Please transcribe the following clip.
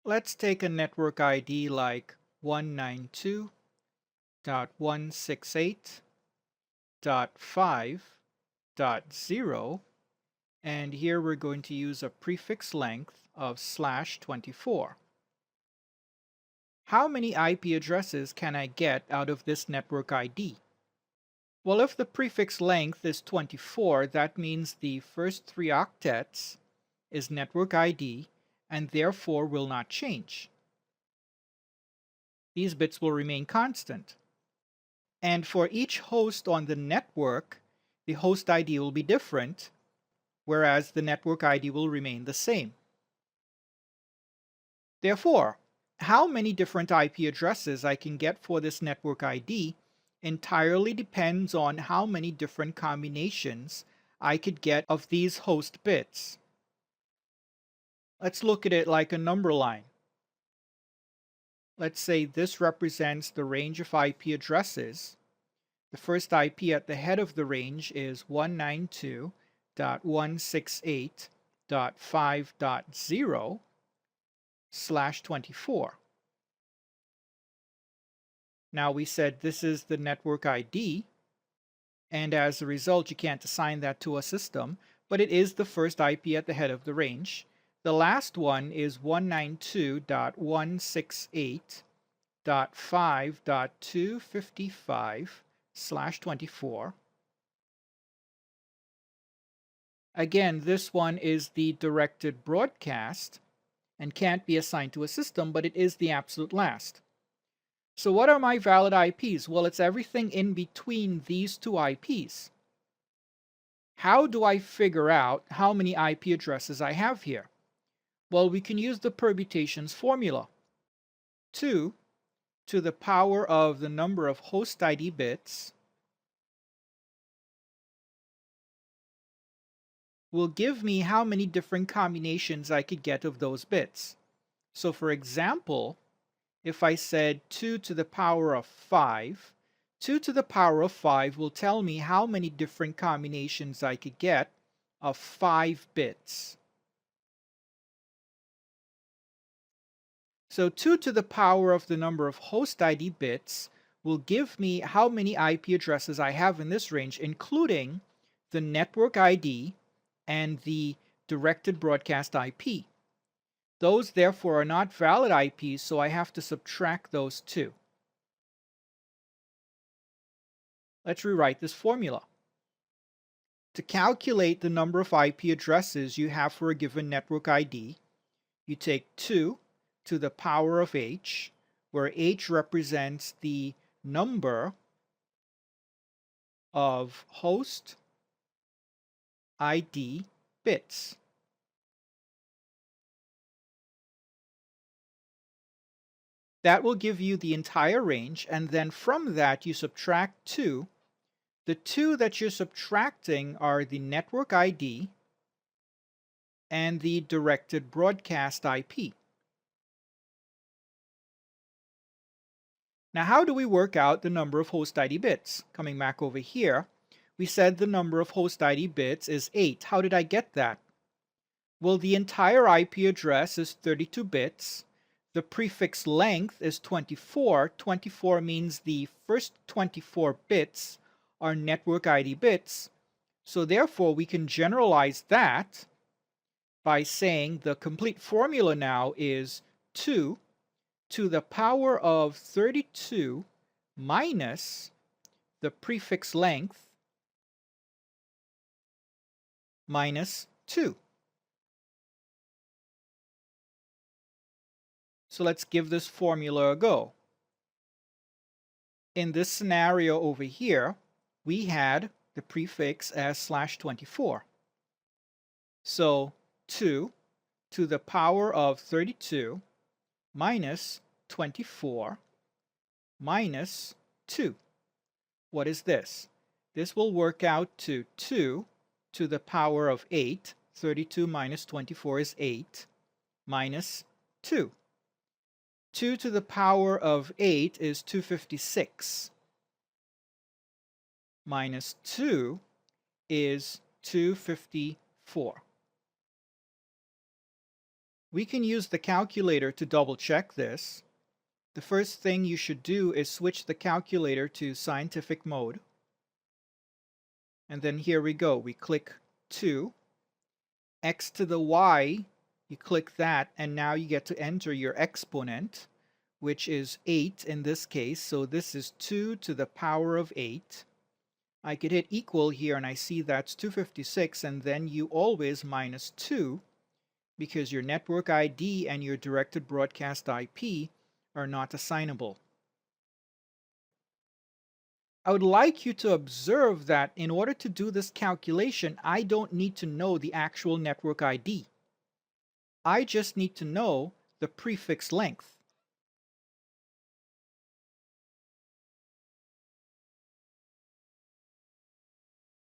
Let's take a network ID like 192.168.5.0, and here we're going to use a prefix length of /24. How many IP addresses can I get out of this network ID? Well, if the prefix length is 24, that means the first 3 octets is network ID and therefore will not change. These bits will remain constant. And for each host on the network, the host ID will be different, whereas the network ID will remain the same. Therefore, how many different IP addresses I can get for this network ID entirely depends on how many different combinations I could get of these host bits. Let's look at it like a number line. Let's say this represents the range of IP addresses. The first IP at the head of the range is 192.168.5.0/24. Now we said this is the network ID, and as a result you can't assign that to a system, but it is the first IP at the head of the range. The last one is 192.168.5.255/24. Again, this one is the directed broadcast and can't be assigned to a system, but it is the absolute last. So what are my valid IPs? Well, it's everything in between these two IPs. How do I figure out how many IP addresses I have here? Well, we can use the permutations formula. 2 to the power of the number of host ID bits will give me how many different combinations I could get of those bits. So for example, if I said 2 to the power of 5, 2 to the power of 5 will tell me how many different combinations I could get of 5 bits. So 2 to the power of the number of host ID bits will give me how many IP addresses I have in this range, including the network ID and the directed broadcast IP. Those, therefore, are not valid IPs, so I have to subtract those two. Let's rewrite this formula. To calculate the number of IP addresses you have for a given network ID, you take 2 to the power of h, where h represents the number of host ID bits. That will give you the entire range, and then from that you subtract 2. The 2 that you're subtracting are the network ID and the directed broadcast IP. Now, how do we work out the number of host ID bits? Coming back over here, we said the number of host ID bits is 8. How did I get that? Well, the entire IP address is 32 bits. The prefix length is 24. 24 means the first 24 bits are network ID bits. So therefore, we can generalize that by saying the complete formula now is 2 to the power of 32 minus the prefix length minus 2. So let's give this formula a go. In this scenario over here, we had the prefix as /24. So 2 to the power of 32 minus 24 minus 2. What is this? This will work out to 2 to the power of 8. 32 minus 24 is 8 minus 2. 2 to the power of 8 is 256. Minus 2 is 254. We can use the calculator to double check this. The first thing you should do is switch the calculator to scientific mode. And then here we go. We click 2. X to the y, you click that, and now you get to enter your exponent, which is 8 in this case. So this is 2 to the power of 8. I could hit equal here, and I see that's 256, and then you always minus 2, because your network ID and your directed broadcast IP are not assignable. I would like you to observe that in order to do this calculation, I don't need to know the actual network ID. I just need to know the prefix length.